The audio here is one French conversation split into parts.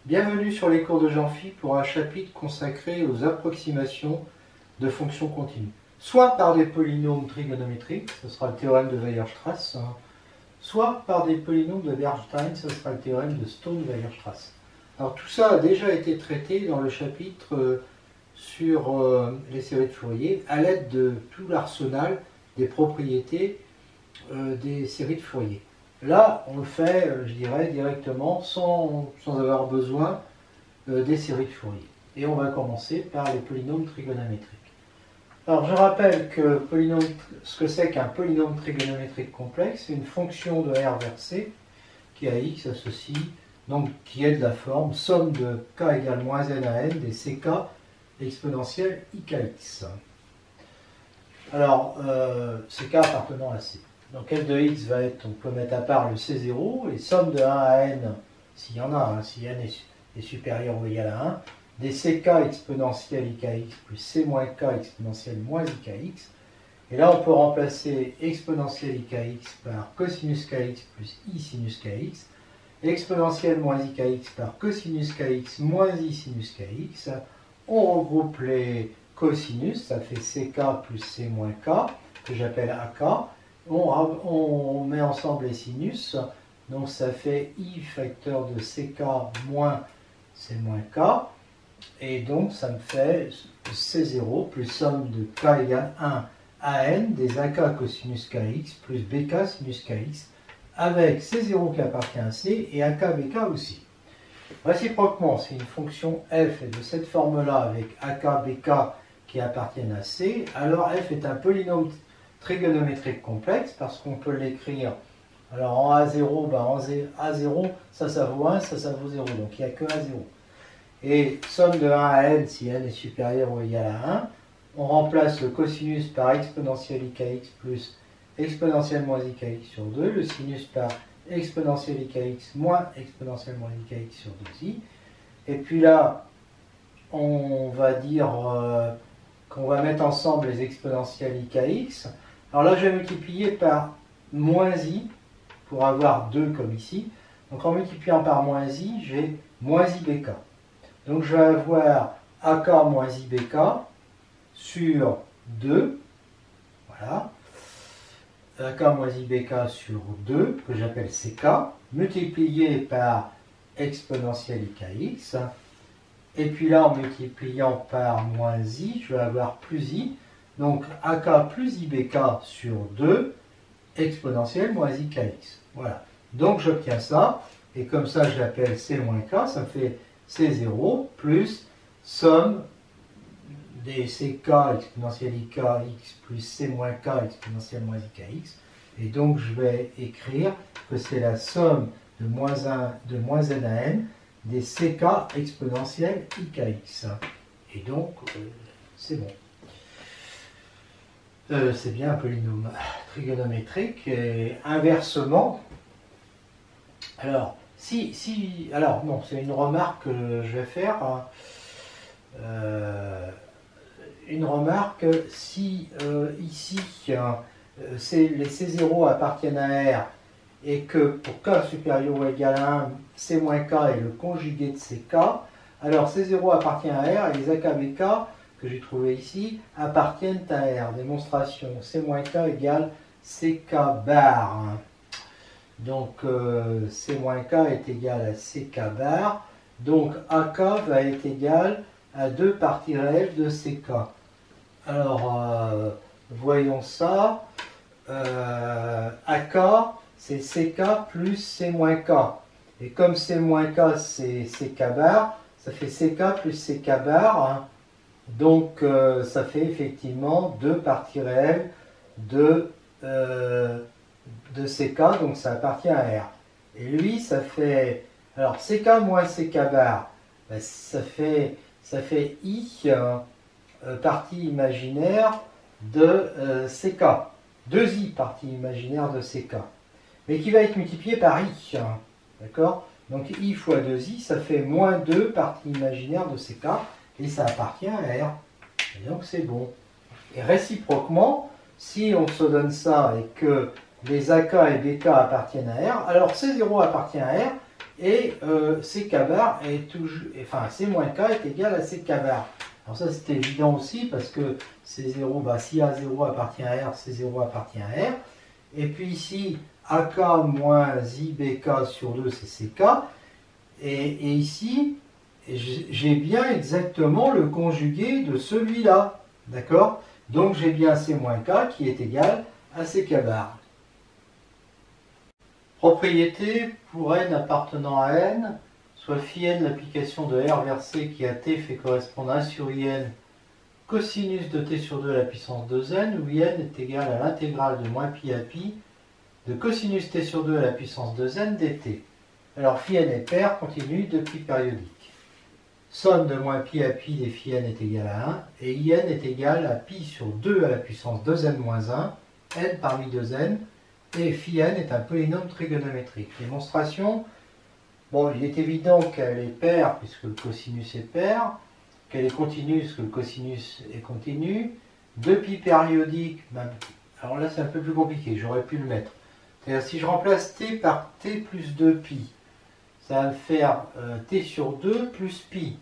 Bienvenue sur les cours de Jean-Phi pour un chapitre consacré aux approximations de fonctions continues. Soit par des polynômes trigonométriques, ce sera le théorème de Weierstrass, soit par des polynômes de Bernstein, ce sera le théorème de Stone-Weierstrass. Alors tout ça a déjà été traité dans le chapitre sur les séries de Fourier à l'aide de tout l'arsenal des propriétés des séries de Fourier. Là, on le fait, je dirais, directement, sans avoir besoin des séries de Fourier. Et on va commencer par les polynômes trigonométriques. Alors, je rappelle que ce que c'est qu'un polynôme trigonométrique complexe, c'est une fonction de R vers C qui à x associe, donc qui est de la forme somme de k égale moins n à n des ck exponentielle ikx. Alors, ck appartenant à C. Donc f de x va être, on peut mettre à part le C0, et somme de 1 à n, s'il y en a, si n est supérieur ou égal à 1, des ck exponentielle ikx plus c moins k exponentielle moins ikx. Et là, on peut remplacer exponentielle ikx par cosinus kx plus i sinus kx, exponentielle moins ikx par cosinus kx moins i sinus kx. On regroupe les cosinus, ça fait ck plus c moins k, que j'appelle ak. On met ensemble les sinus, donc ça fait i facteur de ck moins c moins k, et donc ça me fait c0 plus somme de k égale 1 à n des ak cosinus kx plus bk sinus kx, avec c0 qui appartient à c et ak bk aussi. Réciproquement, si une fonction f est de cette forme-là avec ak bk qui appartiennent à c, alors f est un polynôme trigonométrique complexe parce qu'on peut l'écrire, alors en A0, en A0, ça vaut 1, ça vaut 0, donc il n'y a que A0. Et somme de 1 à n, si n est supérieur ou égal à 1, on remplace le cosinus par exponentielle ikx plus exponentielle moins ikx sur 2, le sinus par exponentielle ikx moins exponentielle moins ikx sur 2i. Et puis là, on va dire qu'on va mettre ensemble les exponentielles ikx. Alors là, je vais multiplier par moins i pour avoir 2 comme ici. Donc en multipliant par moins i, j'ai moins i bk. Donc je vais avoir ak moins i bk sur 2. Voilà. Ak moins i bk sur 2, que j'appelle ck, multiplié par exponentielle ikx. Et puis là, en multipliant par moins i, je vais avoir plus i. Donc ak plus ibk sur 2 exponentielle moins ikx. Voilà. Donc j'obtiens ça, et comme ça je l'appelle c moins k, ça me fait c0 plus somme des ck exponentielle ikx plus c moins k exponentielle moins ikx. Et donc je vais écrire que c'est la somme de moins n à n des ck exponentielle ikx. Et donc c'est bon. C'est bien un polynôme trigonométrique. Et inversement, alors, alors non, c'est une remarque que je vais faire. Une remarque, si ici, les C0 appartiennent à R, et que pour k supérieur ou égal à 1, C moins k est le conjugué de CK, alors C0 appartient à R, et les AKBK que j'ai trouvé ici appartiennent à R. Démonstration C moins K égale CK bar. Donc C moins K est égal à CK bar. Donc AK va être égal à 2 parties réelles de CK. Alors voyons ça. AK c'est CK plus C moins K. Et comme C moins K c'est CK bar, ça fait CK plus CK bar. Donc ça fait effectivement 2 parties réelles de CK, donc ça appartient à R. Et lui, ça fait, alors CK moins CK bar, ben, ça fait I partie imaginaire de CK, 2I partie imaginaire de CK, mais qui va être multiplié par I, d'accord? Donc I fois 2I, ça fait moins 2 partie imaginaire de CK, et ça appartient à R. Et donc c'est bon. Et réciproquement, si on se donne ça et que les AK et BK appartiennent à R, alors C0 appartient à R, Et ck bar est toujours, enfin c moins k est égal à ck bar. Alors ça c'est évident aussi parce que C0, bah, si A0 appartient à R, C0 appartient à R. Et puis ici, AK moins IBK sur 2, c'est CK. Et ici, j'ai bien exactement le conjugué de celui-là. D'accord? Donc j'ai bien C moins K qui est égal à CK bar. Propriété pour n appartenant à n, soit phi n l'application de R vers C qui à t fait correspondre à 1 sur in cosinus de t sur 2 à la puissance 2n, où in est égal à l'intégrale de moins pi à pi de cosinus t sur 2 à la puissance 2n dt. Alors phi n est paire continue de pi périodique. Somme de moins pi à pi des phi n est égale à 1, et in est égal à pi sur 2 à la puissance 2n moins 1, n parmi 2n, et phi n est un polynôme trigonométrique. Démonstration, bon, il est évident qu'elle est paire puisque le cosinus est paire, qu'elle est continue puisque le cosinus est continu, 2 pi périodique, ben, alors là c'est un peu plus compliqué, j'aurais pu le mettre. C'est-à-dire si je remplace t par t plus 2 pi, ça va me faire t sur 2 plus pi.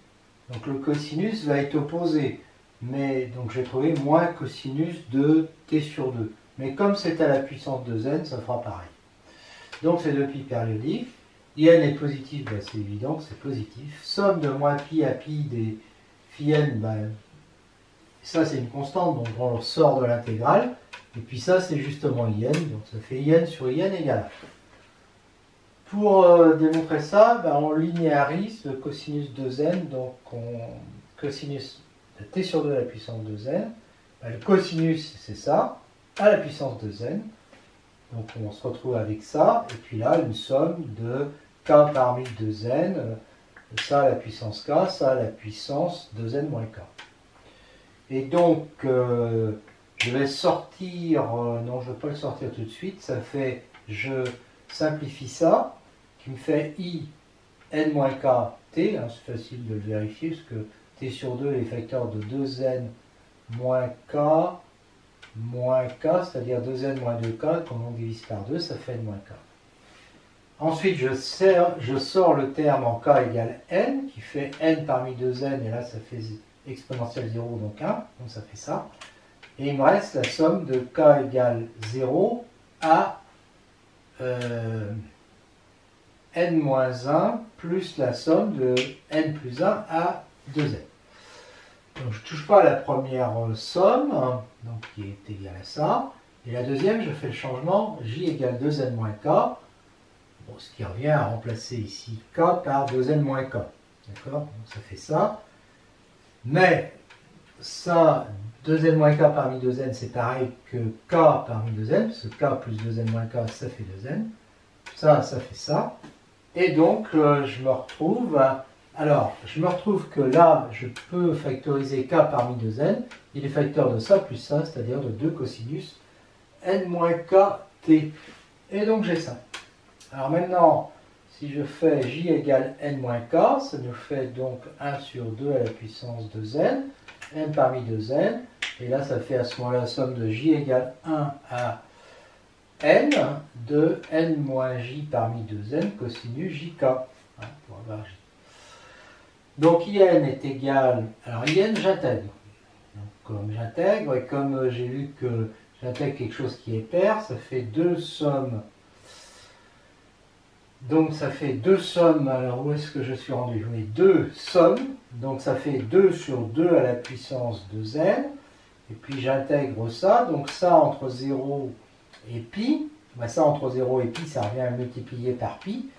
Donc le cosinus va être opposé. Mais donc j'ai trouvé moins cosinus de t sur 2. Mais comme c'est à la puissance 2n, ça fera pareil. Donc c'est 2 pi périodique. In est positif, ben, c'est évident que c'est positif. Somme de moins pi à pi des phi n, ben, ça c'est une constante, donc on le sort de l'intégrale. Et puis ça c'est justement in, donc ça fait in sur in égale. Pour démontrer ça, ben, on linéarise le cosinus 2n, donc cosinus de t sur 2 à la puissance 2n. Ben, le cosinus, c'est ça, à la puissance 2n. Donc on se retrouve avec ça, et puis là, une somme de k parmi 2n, ça à la puissance k, ça à la puissance 2n moins k. Et donc, je vais sortir, non, je ne vais pas le sortir tout de suite, ça fait, je simplifie ça, qui me fait i n moins k t, hein, c'est facile de le vérifier, parce que t sur 2 est facteur de 2n moins k, c'est-à-dire 2n moins 2k, comme on divise par 2, ça fait n moins k. Ensuite, je sors le terme en k égale n, qui fait n parmi 2n, et là ça fait exponentielle 0, donc 1, donc ça fait ça. Et il me reste la somme de k égale 0 à n-1 plus la somme de n plus 1 à 2n. Donc je ne touche pas à la première somme, donc qui est égale à ça. Et la deuxième, je fais le changement j égale 2n moins k, bon, ce qui revient à remplacer ici k par 2n moins k. D'accord? Donc ça fait ça. Mais ça, 2n moins k parmi 2n, c'est pareil que k parmi 2n, parce que k plus 2n moins k, ça fait 2n. Ça fait ça. Et donc, je me retrouve... Alors, je me retrouve que là, je peux factoriser k parmi 2n. Il est facteur de ça plus ça, c'est-à-dire de 2 cosinus n moins k t. Et donc, j'ai ça. Alors maintenant, si je fais j égale n moins k, ça nous fait donc 1 sur 2 à la puissance 2n, n parmi 2n. Et là, ça fait à ce moment-là la somme de j égale 1 à n de n moins j parmi 2n cosinus jk. Hein, pour avoir j. Donc in est égal, alors in j'intègre. Comme j'intègre, et comme j'ai vu que j'intègre quelque chose qui est pair, ça fait deux sommes. Donc ça fait deux sommes, alors où est-ce que je suis rendu? Oui, deux sommes, donc ça fait 2 sur 2 à la puissance 2n, et puis j'intègre ça, donc ça entre 0 et pi, ben ça entre 0 et pi, ça revient à multiplier par pi,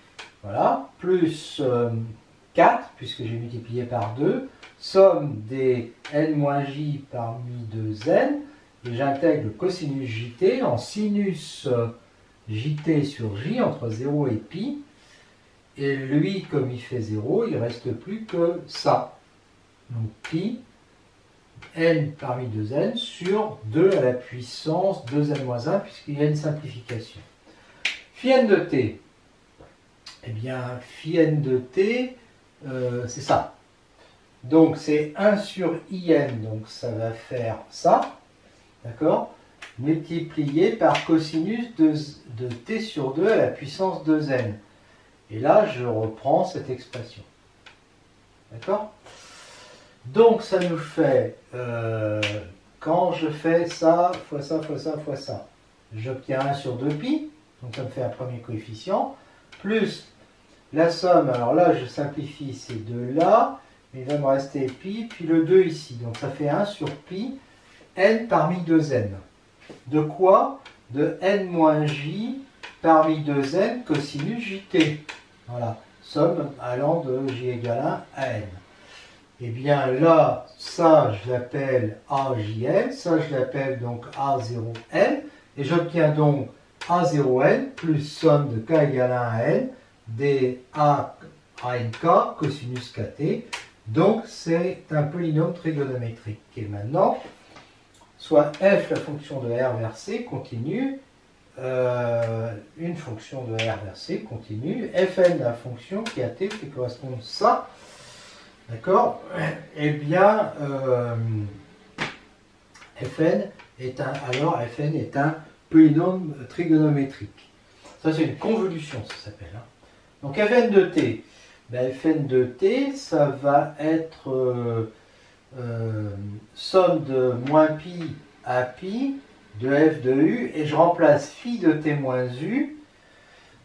voilà, plus 4, puisque j'ai multiplié par 2, somme des n-j parmi 2n, et j'intègre le cosinus jt en sinus jt sur j entre 0 et pi, et lui, comme il fait 0, il ne reste plus que ça. Donc pi, n parmi 2n sur 2 à la puissance 2n moins 1, puisqu'il y a une simplification. Phi n de t, eh bien, phi n de t, c'est ça. Donc c'est 1 sur in, donc ça va faire ça, d'accord, multiplié par cosinus de t sur 2 à la puissance 2n. Et là, je reprends cette expression. D'accord? Donc, ça nous fait, quand je fais ça, fois ça, fois ça, fois ça, j'obtiens 1 sur 2pi, donc ça me fait un premier coefficient, plus la somme, alors là, je simplifie ces deux-là, mais il va me rester pi, puis le 2 ici, donc ça fait 1 sur pi, n parmi 2n. De quoi? De n moins j parmi 2n cosinus jt. Voilà, somme allant de j égale 1 à n. Et bien là, ça je l'appelle AJN, ça je l'appelle donc A0N, et j'obtiens donc A0N plus somme de k égale 1 à n des A à nk cosinus kt. Donc c'est un polynôme trigonométrique. Et maintenant, soit f la fonction de r vers c continue, une fonction de r vers c continue, fn la fonction qui a t qui correspond à ça. D'accord? Eh bien, Fn est un polynôme trigonométrique. Ça, c'est une convolution, ça s'appelle. Hein. Donc, Fn de t. Ben, Fn de t, ça va être somme de moins pi à pi de f de u, et je remplace phi de t moins u.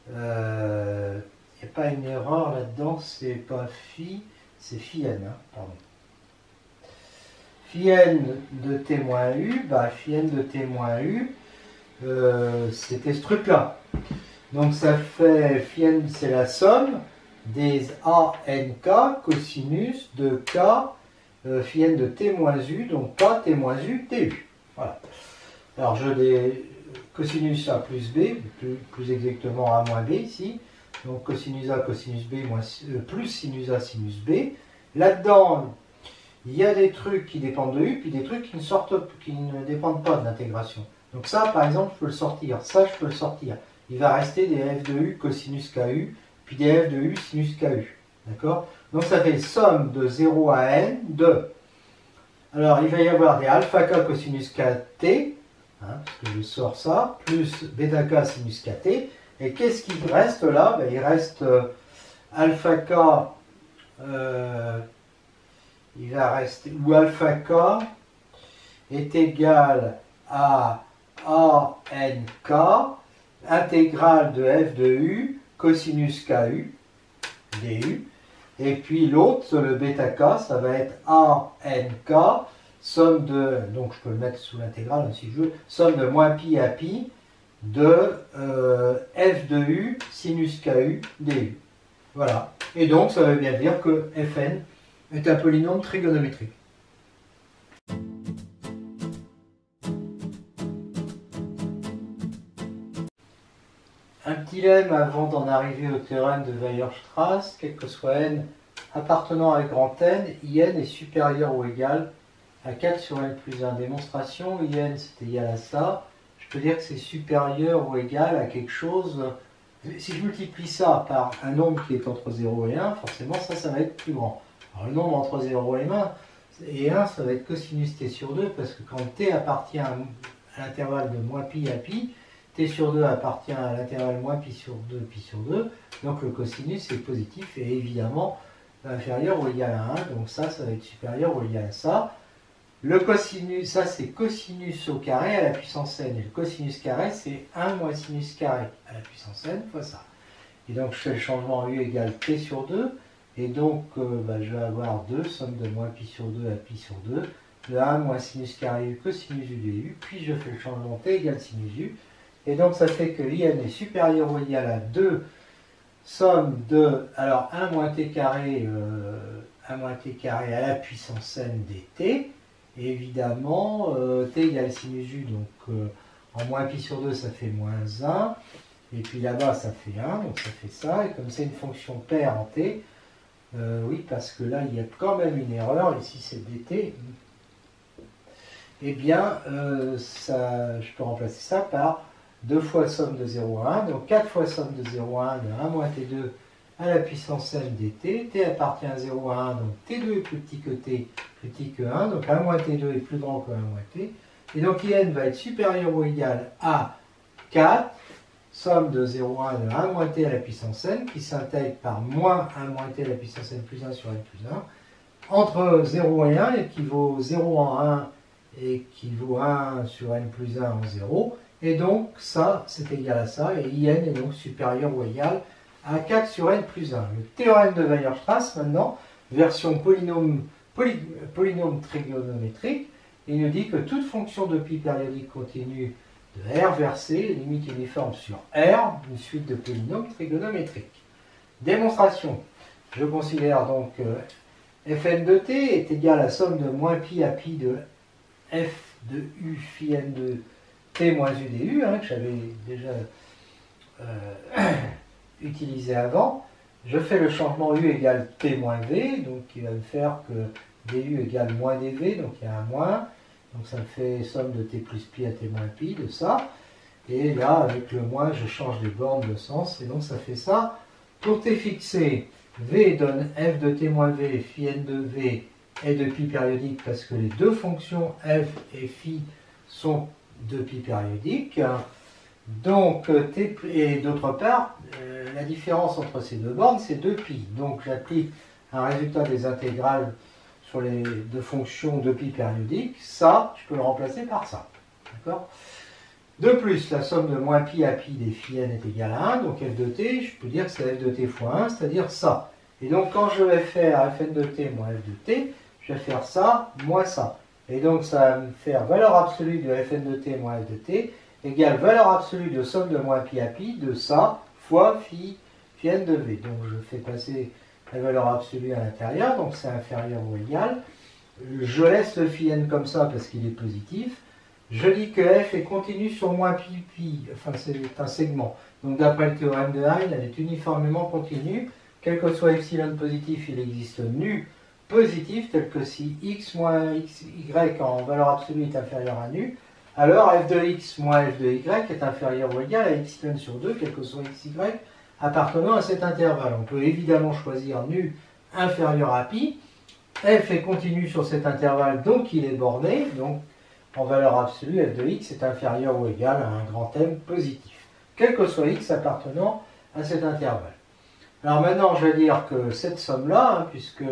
Il n'y a pas une erreur là-dedans, c'est pas phi. C'est phi n, hein, pardon. Phi n de t moins u, bah, phi n de t moins u, c'était ce truc-là. Donc ça fait, phi n, c'est la somme des a n k cosinus de k phi n de t moins u, donc k t moins u tu. Voilà. Alors je l'ai cosinus a plus b, plus exactement a moins b ici. Donc cosinus A, cosinus B, plus sinus A, sinus B. Là-dedans, il y a des trucs qui dépendent de U, puis des trucs qui ne dépendent pas de l'intégration. Donc ça, par exemple, je peux le sortir. Ça, je peux le sortir. Il va rester des f de U cosinus KU, puis des f de U sinus KU. D'accord? Donc ça fait somme de 0 à n de... Alors, il va y avoir des alpha K cosinus KT, hein, parce que je sors ça, plus bêta K sinus KT. Et qu'est-ce qui reste là? Ben, il reste alpha k, il va rester, où alpha k est égal à ANK, intégrale de f de u, cosinus KU, du. Et puis l'autre, le bêta k, ça va être ANK, somme de, donc je peux le mettre sous l'intégrale si je veux, somme de moins pi à pi, de f de u sinus ku du. Voilà. Et donc, ça veut bien dire que Fn est un polynôme trigonométrique. Un petit lemme avant d'en arriver au théorème de Weierstrass, quel que soit n appartenant à grand N, In est supérieur ou égal à 4 sur n plus 1. Démonstration, In c'est égal à ça. Je peux dire que c'est supérieur ou égal à quelque chose. Si je multiplie ça par un nombre qui est entre 0 et 1, forcément ça va être plus grand. Alors le nombre entre 0 et 1, ça va être cosinus t sur 2, parce que quand t appartient à l'intervalle de moins pi à pi, t sur 2 appartient à l'intervalle moins pi sur 2, pi sur 2, donc le cosinus est positif et évidemment inférieur ou égal à 1, donc ça va être supérieur ou égal à ça. Le cosinus, ça c'est cosinus au carré à la puissance n, et le cosinus carré c'est 1 moins sinus carré à la puissance n fois ça. Et donc je fais le changement u égale t sur 2, et donc je vais avoir 2, somme de moins pi sur 2 à pi sur 2, de 1 moins sinus carré u cosinus u du, puis je fais le changement t égale sinus u, et donc ça fait que in est supérieur ou égal à 2, somme de, alors 1 moins t carré à la puissance n dt, et évidemment, t égale sinus u, donc en moins pi sur 2, ça fait moins 1. Et puis là-bas, ça fait 1, donc ça fait ça. Et comme c'est une fonction paire en t, oui, parce que là, il y a quand même une erreur. Ici, c'est dt. Eh bien, je peux remplacer ça par 2 fois somme de 0 à 1. Donc 4 fois somme de 0 à 1 de 1 moins t2 à la puissance n dt. T appartient à 0 à 1, donc t2 est plus petit que t, plus petit que 1, donc 1 moins t2 est plus grand que 1 moins t. Et donc in va être supérieur ou égal à 4, somme de 0,1 de 1 moins t à la puissance n, qui s'intègre par moins 1 moins t à la puissance n plus 1 sur n plus 1, entre 0 et 1 équivaut 0 en 1 équivaut 1 sur n plus 1 en 0, et donc ça, c'est égal à ça, et in est donc supérieur ou égal à 4 sur n plus 1. Le théorème de Weierstrass, maintenant, version polynôme trigonométrique, il nous dit que toute fonction de pi périodique continue de R vers C, limite uniforme sur R, une suite de polynômes trigonométriques. Démonstration. Je considère donc que Fn de t est égal à la somme de moins pi à pi de f de u phi n de t moins u du, que j'avais déjà utilisé avant. Je fais le changement u égale t moins v, donc qui va me faire que du égale moins dv, donc il y a un moins. Donc ça me fait somme de t plus pi à t moins pi de ça. Et là, avec le moins, je change les bornes de sens. Et donc ça fait ça. Pour t fixé, v donne f de t moins v, phi n de v est de pi périodique parce que les deux fonctions f et phi sont de pi périodique. Donc, et d'autre part, la différence entre ces deux bornes, c'est 2pi. Donc j'applique un résultat des intégrales sur les deux fonctions de pi périodiques. Ça, je peux le remplacer par ça. D'accord ? De plus, la somme de moins pi à pi des phi n est égale à 1. Donc f de t, je peux dire que c'est f de t fois 1, c'est-à-dire ça. Et donc quand je vais faire fn de t moins f de t, je vais faire ça moins ça. Et donc ça va me faire valeur absolue de fn de t moins f de t égale valeur absolue de somme de moins pi à pi de ça fois phi n de v. Donc je fais passer la valeur absolue à l'intérieur, donc c'est inférieur ou égal. Je laisse le phi n comme ça parce qu'il est positif. Je dis que f est continu sur moins pi pi, enfin c'est un segment. Donc d'après le théorème de Hein, elle est uniformément continue. Quel que soit epsilon positif, il existe nu positif, tel que si x moins y en valeur absolue est inférieur à nu, alors f de x moins f de y est inférieur ou égal à epsilon sur 2, quel que soit xy, appartenant à cet intervalle. On peut évidemment choisir nu inférieur à pi. F est continu sur cet intervalle, donc il est borné. Donc en valeur absolue, f de x est inférieur ou égal à un grand M positif, quel que soit x appartenant à cet intervalle. Alors maintenant, je vais dire que cette somme-là, puisque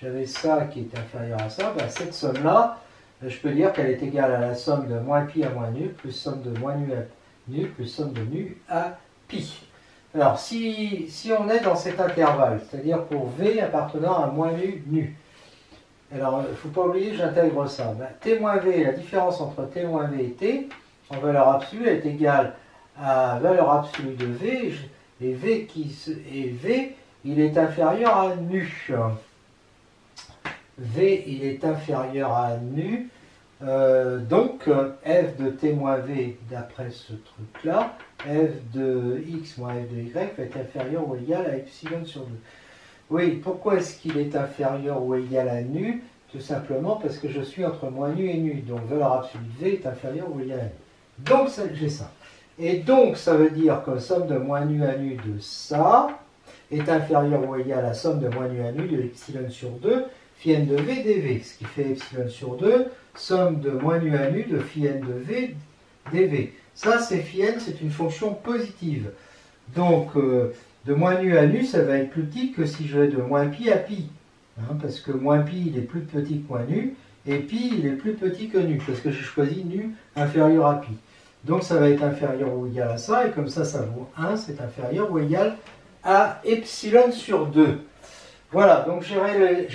j'avais ça qui est inférieur à ça, cette somme-là, je peux dire qu'elle est égale à la somme de moins pi à moins nu, plus somme de moins nu à nu, plus somme de nu à pi. Alors, si on est dans cet intervalle, c'est-à-dire pour v appartenant à moins nu, nu, alors il ne faut pas oublier que j'intègre ça. T moins v, la différence entre t moins v et t, en valeur absolue, est égale à valeur absolue de v, et v, il est inférieur à nu. V, il est inférieur à nu. Donc, f de t moins v, d'après ce truc-là, f de x moins f de y va être inférieur ou égal à epsilon sur 2. Oui, pourquoi est-ce qu'il est inférieur ou égal à nu? Tout simplement parce que je suis entre moins nu et nu. Donc, valeur absolue de v est inférieure ou égal à nu. Donc, j'ai ça. Et donc, ça veut dire que la somme de moins nu à nu de ça est inférieure ou égale à la somme de moins nu à nu de epsilon sur 2, phi n de v dv, ce qui fait epsilon sur 2, somme de moins nu à nu de phi n de v dv. Ça, c'est phi n, c'est une fonction positive. Donc, de moins nu à nu, ça va être plus petit que si je vais de moins pi à pi. Parce que moins pi, il est plus petit que moins nu, et pi, il est plus petit que nu, parce que j'ai choisi nu inférieur à pi. Donc, ça va être inférieur ou égal à ça, et comme ça, ça vaut 1, c'est inférieur ou égal à epsilon sur 2. Voilà, donc j'ai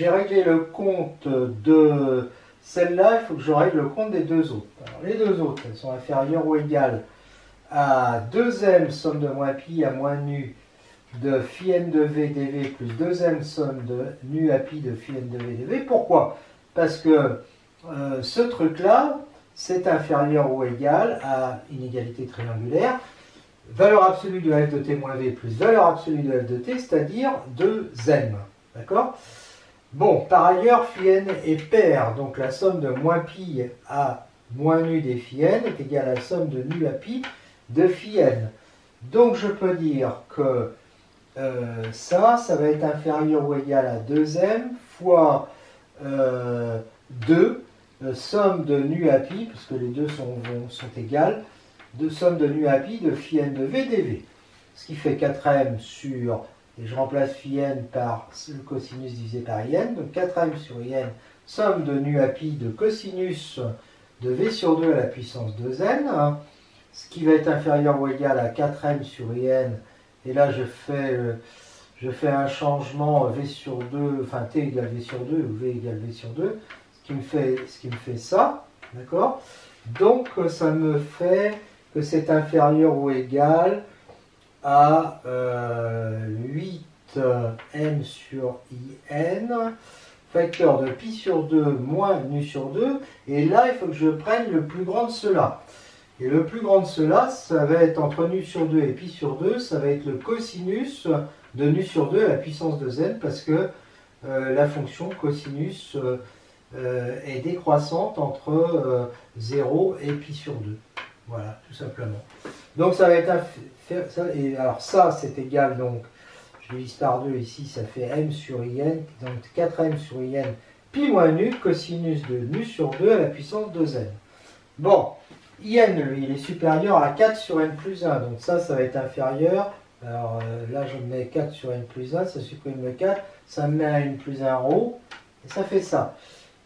réglé le compte de celle-là, il faut que je règle le compte des deux autres. Alors, les deux autres, elles sont inférieures ou égales à 2m somme de moins pi à moins nu de phi n de v dv plus 2m somme de nu à pi de phi n de v dv. Pourquoi? Parce que ce truc-là, c'est inférieur ou égal à inégalité triangulaire, valeur absolue de f de t moins v plus valeur absolue de f de t, c'est-à-dire 2m. D'accord? Bon, par ailleurs, phi n est pair, donc la somme de moins pi à moins nu des phi n est égale à la somme de nu à pi de phi n. Donc je peux dire que ça va être inférieur ou égal à 2m fois 2, somme de nu à pi, puisque les deux sont égales, de somme de nu à pi de phi n de v dv. Ce qui fait 4m sur, et je remplace phi n par le cosinus divisé par in, donc 4m sur in, somme de nu à pi de cosinus de v sur 2 à la puissance 2n, hein, ce qui va être inférieur ou égal à 4m sur in, et là je fais un changement v sur 2, enfin t égale v sur 2 ou v égale v sur 2, ce qui me fait ça, d'accord? Donc ça me fait que c'est inférieur ou égal à 8m sur in, facteur de pi sur 2 moins nu sur 2, et là il faut que je prenne le plus grand de cela. Et le plus grand de cela, ça va être entre nu sur 2 et pi sur 2, ça va être le cosinus de nu sur 2 à la puissance de n, parce que la fonction cosinus est décroissante entre 0 et pi sur 2. Voilà, tout simplement. Donc ça va être et alors ça c'est égal, donc je divise par 2 ici, ça fait m sur in, donc 4m sur in, pi moins nu, cosinus de nu sur 2 à la puissance de n. Bon, in lui il est supérieur à 4 sur n plus 1, donc ça va être inférieur. Alors là je mets 4 sur n plus 1, ça supprime le 4, ça me met un n plus 1 en haut, et ça fait ça.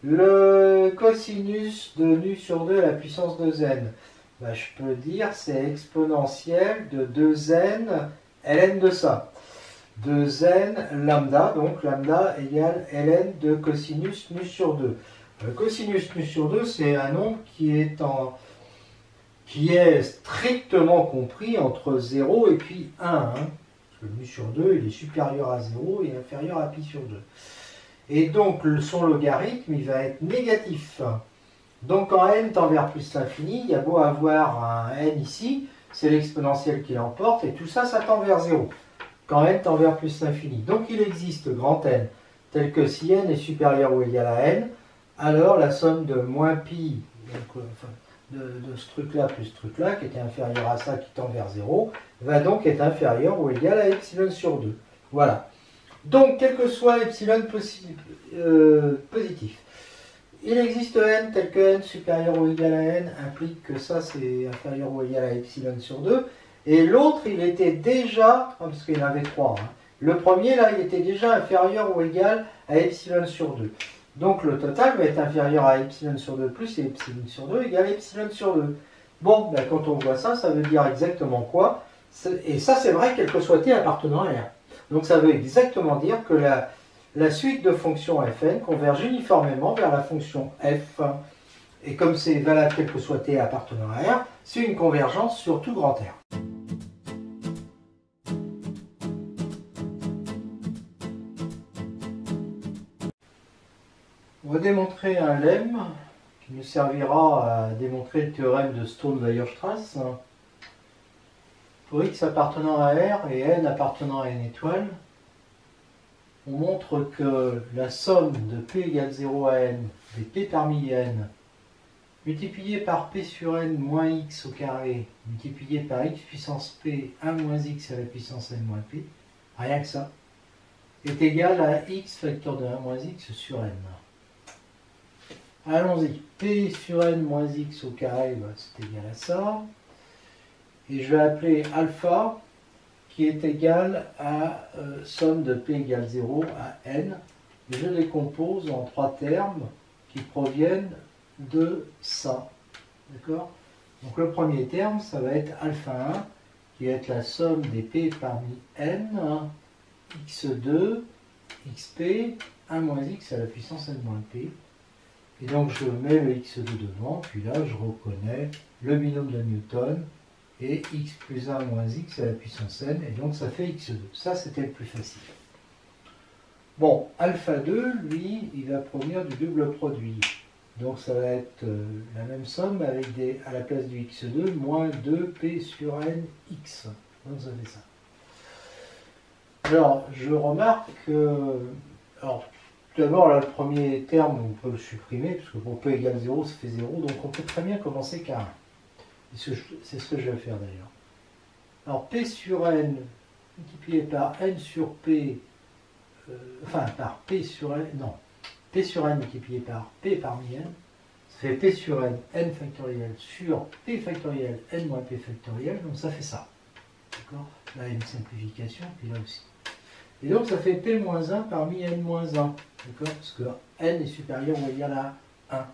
Le cosinus de nu sur 2 à la puissance de n, ben, je peux dire c'est exponentiel de 2n ln de ça. 2n lambda, donc lambda égale ln de cosinus nu sur 2. Le cosinus nu sur 2, c'est un nombre qui est strictement compris entre 0 et puis 1. Hein, parce que nu sur 2, il est supérieur à 0 et inférieur à pi sur 2. Et donc, son logarithme, il va être négatif. Donc, quand n tend vers plus l'infini, il y a beau avoir un n ici, c'est l'exponentielle qui l'emporte, et tout ça, ça tend vers 0. Quand n tend vers plus l'infini. Donc, il existe grand n, tel que si n est supérieur ou égal à n, alors la somme de moins pi, donc, de ce truc-là plus ce truc-là, qui était inférieur à ça, qui tend vers 0, va donc être inférieur ou égal à epsilon sur 2. Voilà. Donc, quel que soit epsilon positif, il existe n tel que n supérieur ou égal à n implique que ça c'est inférieur ou égal à epsilon sur 2. Et l'autre, il était déjà, parce qu'il y en avait 3, hein, le premier là, il était déjà inférieur ou égal à epsilon sur 2. Donc le total va être inférieur à epsilon sur 2 plus et epsilon sur 2 égale epsilon sur 2. Bon, ben, quand on voit ça, ça veut dire exactement quoi? Et ça c'est vrai quel que soit t appartenant à R. Donc ça veut exactement dire que la suite de fonctions fn converge uniformément vers la fonction f. Et comme c'est valable quel que soit t appartenant à R, c'est une convergence sur tout grand R. On va démontrer un lemme qui nous servira à démontrer le théorème de Stone-Weierstrass. Pour x appartenant à R et n appartenant à n étoile, on montre que la somme de p égale 0 à n des p parmi n multiplié par p sur n moins x au carré multiplié par x puissance p 1 moins x à la puissance n moins p, rien que ça, est égal à x facteur de 1 moins x sur n. Allons-y, p sur n moins x au carré, bah, c'est égal à ça. Et je vais appeler alpha, qui est égal à somme de p égale 0 à n. Et je décompose en 3 termes qui proviennent de ça. D'accord? Donc le premier terme, ça va être alpha 1, qui va être la somme des p parmi n, x2, xp, 1 moins x à la puissance n moins p. Et donc je mets le x2 devant, puis là je reconnais le binôme de Newton, et x plus 1 moins x à la puissance n, et donc ça fait x2. Ça, c'était le plus facile. Bon, alpha 2, lui, il va provenir du double produit. Donc ça va être la même somme avec à la place du x2, moins 2p sur n x. Donc ça fait ça. Alors, je remarque que... Alors, tout d'abord, là, le premier terme, on peut le supprimer, parce que pour p égale 0, ça fait 0, donc on peut très bien commencer par 1. C'est ce que je vais faire d'ailleurs. Alors p sur n multiplié par n sur p, par p sur n, non, p sur n multiplié par p parmi n, Ça fait P sur N factoriel sur P factoriel N moins P factoriel, donc ça fait ça. D'accord? Là, il y a une simplification, puis là aussi. Et donc, ça fait P-1 parmi N-1. D'accord? Parce que N est supérieur ou égal à 1.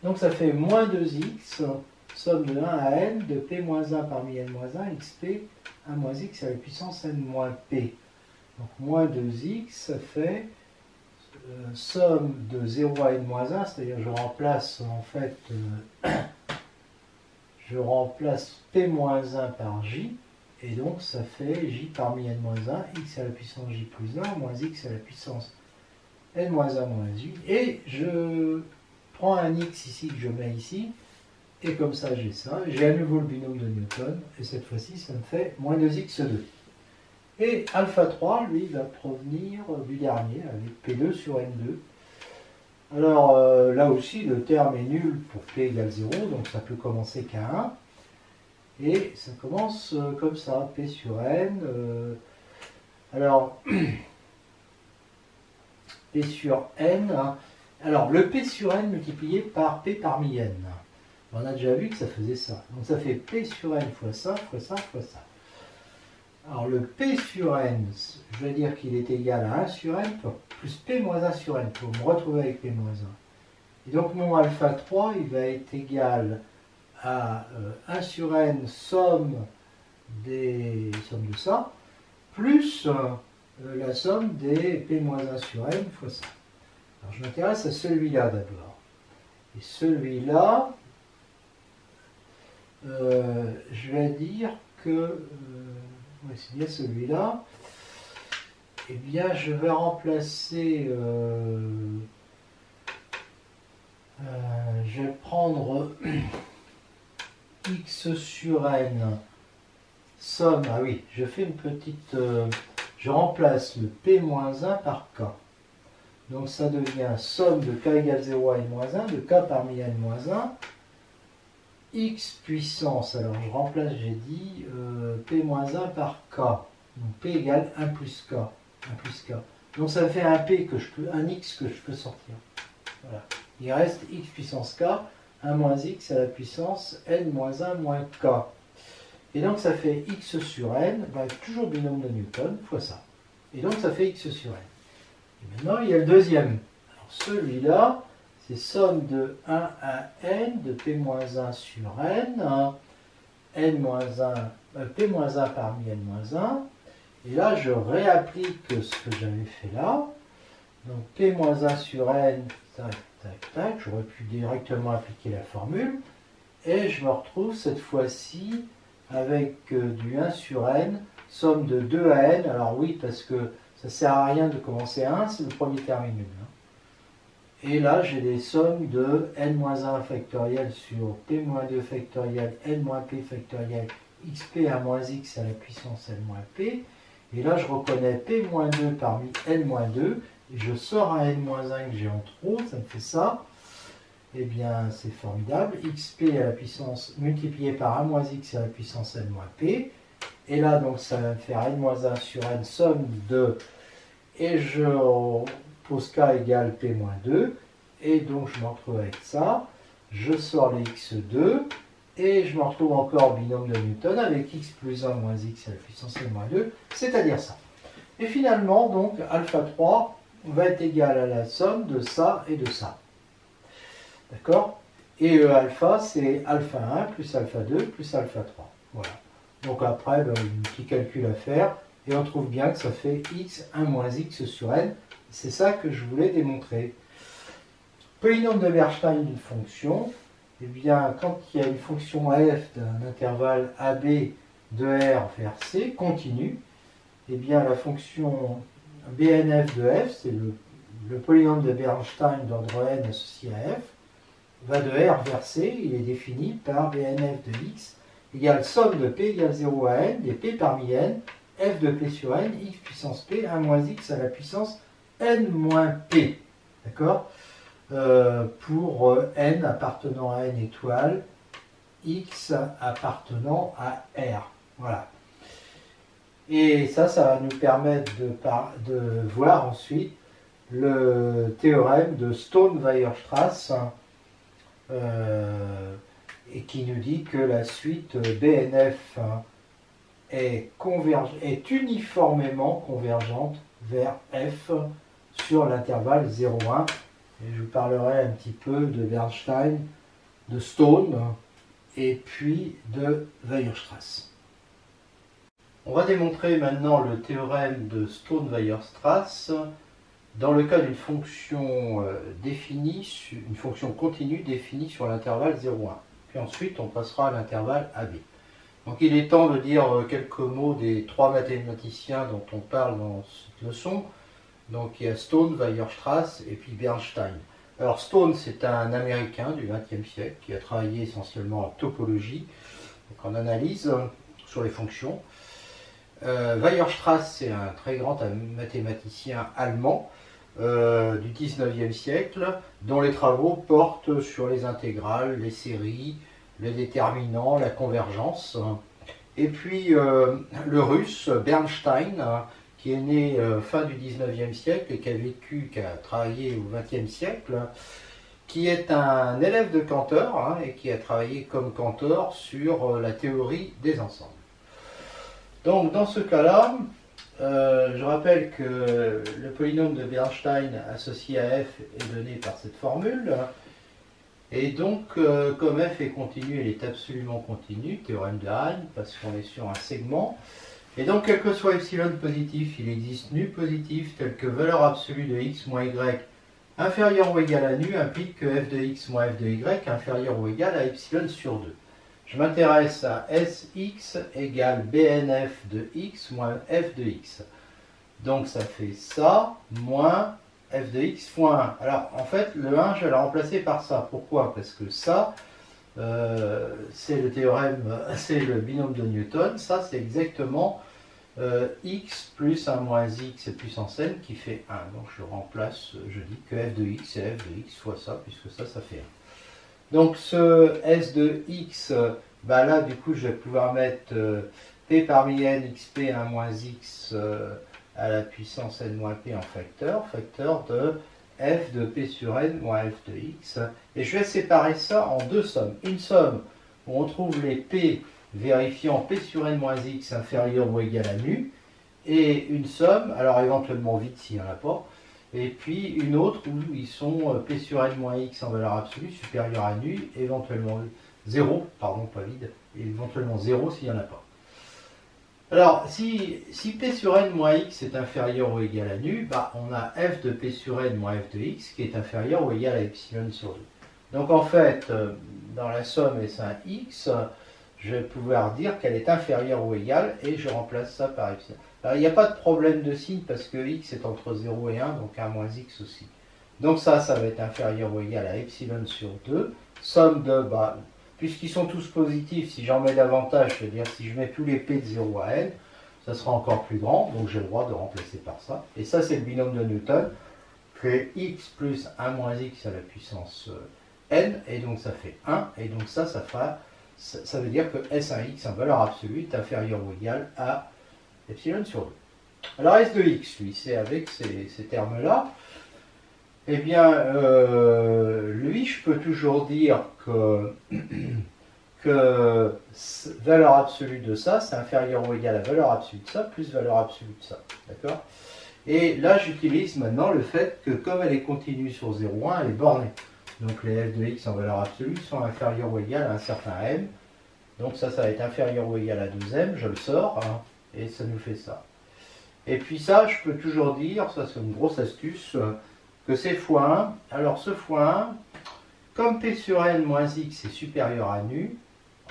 Donc, ça fait moins 2x, somme de 1 à N, de P-1 parmi N-1, xp, 1 moins x à la puissance N moins P. Donc, moins 2x, ça fait somme de 0 à N-1, c'est-à-dire je remplace en fait, je remplace P-1 par J. Et donc, ça fait j parmi n-1, x à la puissance j plus 1, moins x à la puissance n-1 moins j. Et je prends un x ici que je mets ici. Et comme ça, j'ai ça. J'ai à nouveau le binôme de Newton. Et cette fois-ci, ça me fait moins 2x2. Et alpha 3, lui, va provenir du dernier, avec P2 sur N2. Alors, là aussi, le terme est nul pour P égale 0. Donc, ça peut commencer qu'à 1. Et ça commence comme ça, P sur N. Alors, P sur N. Alors, le P sur N multiplié par P parmi N. On a déjà vu que ça faisait ça. Donc, ça fait P sur N fois ça, fois ça, fois ça. Alors, le P sur N, je vais dire qu'il est égal à 1 sur N plus P moins 1 sur N pour me retrouver avec P moins 1. Et donc, mon alpha 3, il va être égal à 1 sur n somme de ça, plus la somme des P-1 sur n fois ça. Alors je m'intéresse à celui-là d'abord. Et celui-là, je vais dire que, c'est bien celui-là, eh bien je vais remplacer, je vais prendre x sur n, somme, ah oui, je fais une petite, je remplace le P-1 par K. Donc ça devient somme de K égale 0 à N-1, de K parmi N-1, x puissance, alors je remplace, j'ai dit, P-1 par K. Donc P égale 1 plus K. 1 plus K. Donc ça me fait un P que je peux, un x que je peux sortir. Voilà. Il reste x puissance K. 1 moins x à la puissance n moins 1 moins k. Et donc ça fait x sur n, toujours binôme de Newton, fois ça. Et donc ça fait x sur n. Et maintenant il y a le deuxième. Alors celui-là, c'est somme de 1 à n de p moins 1 sur n, n moins 1, p moins 1 parmi n moins 1. Et là je réapplique ce que j'avais fait là. Donc p moins 1 sur n, tac, tac, tac, j'aurais pu directement appliquer la formule, et je me retrouve cette fois-ci avec du 1 sur n, somme de 2 à n, alors oui, parce que ça ne sert à rien de commencer à 1, c'est le premier terme est nul. Et là, j'ai des sommes de n-1 factoriel sur p-2 factoriel, n-p factoriel, xp à moins x à la puissance n-p, et là, je reconnais p-2 parmi n-2, et je sors un n-1 que j'ai en trop, ça me fait ça. Eh bien, c'est formidable. xp à la puissance multiplié par 1 moins x à la puissance n-p. Et là, donc, ça va me faire n-1 sur n, somme de... Et je pose k égale p-2. Et donc, je me retrouve avec ça. Je sors les x2. Et je me retrouve encore binôme de Newton avec x plus 1 moins x à la puissance n-2. C'est-à-dire ça. Et finalement, donc, alpha 3 va être égal à la somme de ça et de ça. D'accord? Et alpha, c'est alpha 1 plus alpha 2 plus alpha 3. Voilà. Donc après, un petit calcul à faire. Et on trouve bien que ça fait x 1 moins x sur n. C'est ça que je voulais démontrer. Polynôme de Bernstein d'une fonction. Eh bien, quand il y a une fonction f d'un intervalle AB de R vers C continue, eh bien la fonction BNF de f, c'est le polynôme de Bernstein d'ordre n associé à f, va de R vers C, il est défini par BNF de x égale somme de P égale 0 à n, des P parmi n, f de P sur n, x puissance P, 1 moins x à la puissance n moins P. D'accord? Pour n appartenant à n étoile, x appartenant à R. Voilà. Et ça va nous permettre de voir ensuite le théorème de Stone-Weierstrass et qui nous dit que la suite BNF est uniformément convergente vers F sur l'intervalle 0,1. Et je vous parlerai un petit peu de Bernstein, de Stone et puis de Weierstrass. On va démontrer maintenant le théorème de Stone-Weierstrass dans le cas d'une fonction définie, une fonction continue définie sur l'intervalle 0,1. Puis ensuite, on passera à l'intervalle AB. Donc il est temps de dire quelques mots des trois mathématiciens dont on parle dans cette leçon. Donc il y a Stone, Weierstrass et puis Bernstein. Alors Stone, c'est un Américain du XXe siècle qui a travaillé essentiellement en topologie, donc en analyse sur les fonctions. Weierstrass, c'est un très grand mathématicien allemand du XIXe siècle, dont les travaux portent sur les intégrales, les séries, les déterminants, la convergence. Et puis le russe Bernstein, qui est né fin du XIXe siècle et qui a travaillé au XXe siècle, qui est un élève de Cantor et qui a travaillé comme Cantor sur la théorie des ensembles. Donc dans ce cas-là, je rappelle que le polynôme de Bernstein associé à f est donné par cette formule. Et donc, comme f est continu, elle est absolument continue, théorème de Hahn, parce qu'on est sur un segment. Et donc, quel que soit epsilon positif, il existe nu positif tel que valeur absolue de x moins y inférieure ou égale à nu implique que f de x moins f de y inférieur ou égal à epsilon sur 2. Je m'intéresse à Sx égale BNF de x moins f de x. Donc ça fait ça moins f de x fois 1. Alors en fait, le 1, je vais le remplacer par ça. Pourquoi? Parce que ça, c'est le théorème, c'est le binôme de Newton. Ça, c'est exactement x plus 1 moins x puissance n qui fait 1. Donc je remplace, je dis que f de x c'est f de x fois ça, puisque ça fait 1. Donc ce S de x, bah là du coup je vais pouvoir mettre p parmi n xp 1 moins x à la puissance n moins p en facteur de f de p sur n moins f de x. Et je vais séparer ça en deux sommes. Une somme où on trouve les p vérifiant p sur n moins x inférieur ou égal à nu, et une somme, alors éventuellement vide s'il n'y en a pas, et puis une autre où ils sont p sur n moins x en valeur absolue supérieure à nu, éventuellement 0, pardon, pas vide, et éventuellement 0 s'il n'y en a pas. Alors, si p sur n moins x est inférieur ou égal à nu, bah, on a f de p sur n moins f de x qui est inférieur ou égal à epsilon sur 2. Donc en fait, dans la somme S1x, je vais pouvoir dire qu'elle est inférieure ou égale, et je remplace ça par epsilon. Alors, il n'y a pas de problème de signe parce que x est entre 0 et 1, donc 1 moins x aussi. Donc ça va être inférieur ou égal à epsilon sur 2. Somme de, bah, puisqu'ils sont tous positifs, si j'en mets davantage, c'est-à-dire si je mets tous les p de 0 à n, ça sera encore plus grand, donc j'ai le droit de remplacer par ça. Et ça, c'est le binôme de Newton, fait x plus 1 moins x à la puissance n, et donc ça fait 1, et donc ça veut dire que S1x en valeur absolue est inférieur ou égal à epsilon sur 2. Alors S de x, lui, c'est avec ces termes-là. Eh bien, lui, je peux toujours dire que valeur absolue de ça, c'est inférieur ou égal à valeur absolue de ça, plus valeur absolue de ça. D'accord? Et là, j'utilise maintenant le fait que comme elle est continue sur 0,1, elle est bornée. Donc les f de x en valeur absolue sont inférieurs ou égales à un certain m. Donc ça va être inférieur ou égal à 2m, je le sors, hein, et ça nous fait ça. Et puis ça, je peux toujours dire, ça c'est une grosse astuce, que c'est x1. Alors ce x1, comme p sur n moins x est supérieur à nu,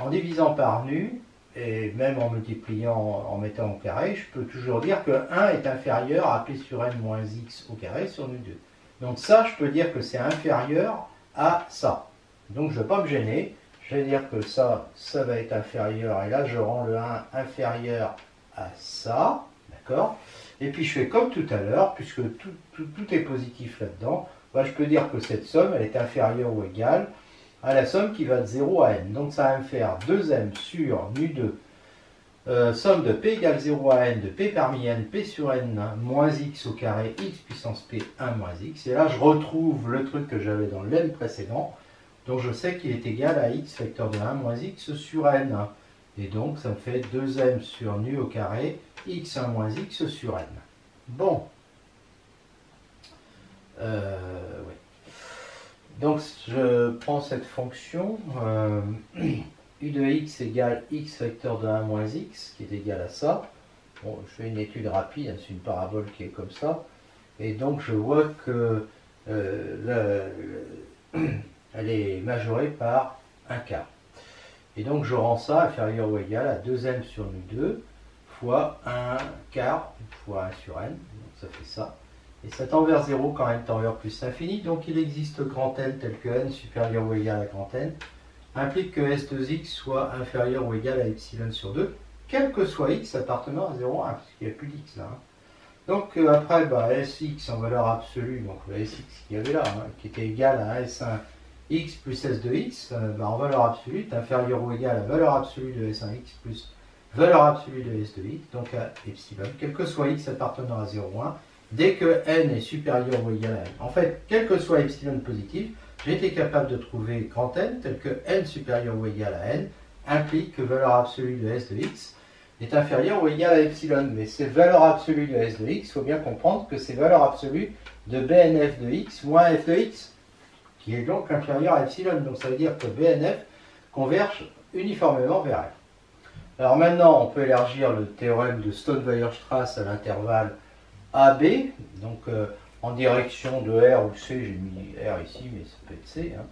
en divisant par nu, et même en multipliant, en mettant au carré, je peux toujours dire que 1 est inférieur à p sur n moins x au carré sur nu2. Donc ça, je peux dire que c'est inférieur à ça. Donc je ne vais pas me gêner. Je vais dire que ça va être inférieur, et là je rends le 1 inférieur à ça, d'accord? Et puis je fais comme tout à l'heure, puisque tout est positif là-dedans, bah, je peux dire que cette somme, elle est inférieure ou égale à la somme qui va de 0 à n. Donc ça va me faire 2m sur nu2, somme de p égale 0 à n de p parmi n, p sur n moins x au carré, x puissance p 1 moins x. Et là je retrouve le truc que j'avais dans le lemme précédent, Donc je sais qu'il est égal à x vecteur de 1 moins x sur n. Et donc ça me fait 2m sur nu au carré, x1 moins x sur n. Bon. Ouais. Donc je prends cette fonction, u de x égale x vecteur de 1 moins x, qui est égal à ça. Bon, je fais une étude rapide, hein, c'est une parabole qui est comme ça. Et donc je vois que elle est majorée par un quart. Et donc je rends ça inférieur ou égal à 2m sur nu2 fois 1 quart fois 1 sur n. Donc ça fait ça. Et ça tend vers 0 quand n tend vers plus l'infini. Donc il existe grand n tel que n supérieur ou égal à grand n implique que s de x soit inférieur ou égal à epsilon sur 2, quel que soit x appartenant à 0,1, parce qu'il n'y a plus d'x là. Hein. Donc après, Sx en valeur absolue, donc le Sx qu'il y avait là, hein, qui était égal à S1x plus S de x, en valeur absolue est inférieur ou égal à valeur absolue de S1x plus valeur absolue de S de x, donc à epsilon, quel que soit x appartenant à 0,1, dès que n est supérieur ou égal à n. En fait, quel que soit epsilon positif, j'ai été capable de trouver grand n tel que n supérieur ou égal à n implique que valeur absolue de S de x est inférieur ou égal à epsilon. Mais ces valeurs absolues de S de x, il faut bien comprendre que c'est valeur absolue de BNF de x moins f de x, qui est donc inférieur à epsilon. Donc ça veut dire que BNF converge uniformément vers f. Alors maintenant, on peut élargir le théorème de Stone-Weierstrass à l'intervalle AB, donc en direction de R ou C, j'ai mis R ici, mais ça peut être C. Hein.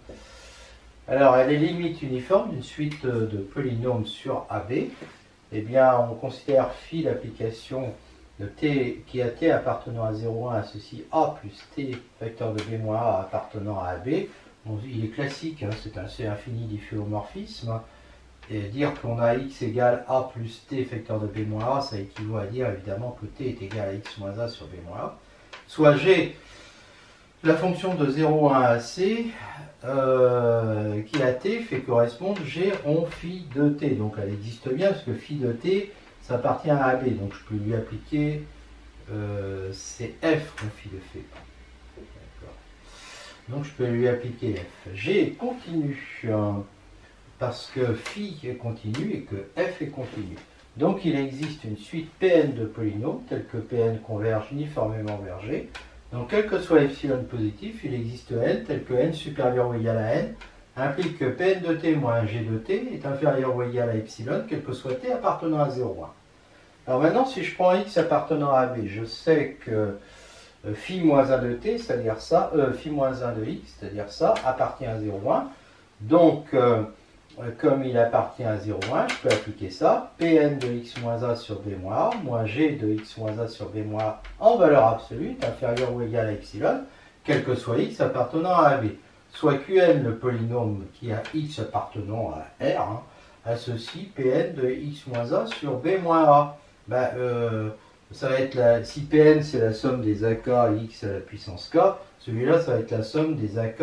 Alors, elle est limite uniforme d'une suite de polynômes sur AB. Eh bien, on considère phi l'application de t qui a t appartenant à 0,1 associe a plus t vecteur de b moins a appartenant à AB. Bon, il est classique, hein, c'est un C infini difféomorphisme. Et dire qu'on a x égale a plus t vecteur de b moins a, ça équivaut à dire évidemment que t est égal à x moins a sur b moins a. Soit g, la fonction de 0,1 à c, qui à t fait correspondre g rond phi de t. Donc elle existe bien parce que phi de t, ça appartient à AB. Donc je peux lui appliquer, c'est f rond phi de t. Donc je peux lui appliquer f. G est continu, parce que phi est continu et que f est continu. Donc il existe une suite Pn de polynômes, tels que Pn converge uniformément vers G. Donc quel que soit epsilon positif, il existe n, tel que n supérieur ou égal à n, implique que Pn de t moins G de t est inférieur ou égal à epsilon, quel que soit t appartenant à 0,1. Alors maintenant, si je prends x appartenant à B, je sais que phi moins 1 de t, c'est-à-dire ça, phi moins 1 de x, c'est-à-dire ça, appartient à 0,1. Donc, comme il appartient à 0,1, je peux appliquer ça, Pn de x moins a sur b moins a, moins g de x moins a sur b moins a en valeur absolue est inférieur ou égal à epsilon, quel que soit x appartenant à AB. Soit Qn, le polynôme qui a x appartenant à R, hein, associe Pn de x moins a sur b moins a. Ça va être si Pn c'est la somme des AK x à la puissance k, celui-là ça va être la somme des AK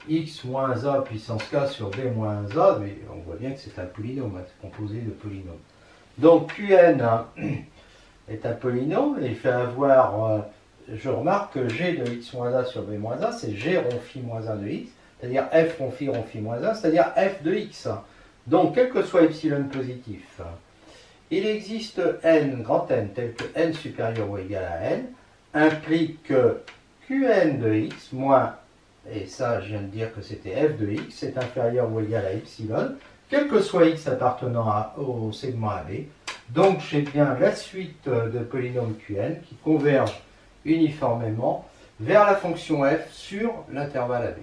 x moins a puissance k sur b moins a, mais on voit bien que c'est un polynôme, hein, c'est composé de polynômes. Donc Qn hein, est un polynôme et il fait avoir, je remarque que g de x moins a sur b moins a, c'est g rond phi moins 1 de x, c'est-à-dire f rond phi moins 1, c'est-à-dire f de x. Donc quel que soit epsilon positif, il existe n, grand n, tel que n supérieur ou égal à n, implique que Qn de x moins, et ça je viens de dire que c'était f de x, est inférieur ou égal à epsilon, quel que soit x appartenant au segment AB. Donc j'ai bien la suite de polynômes Qn qui convergent uniformément vers la fonction f sur l'intervalle AB.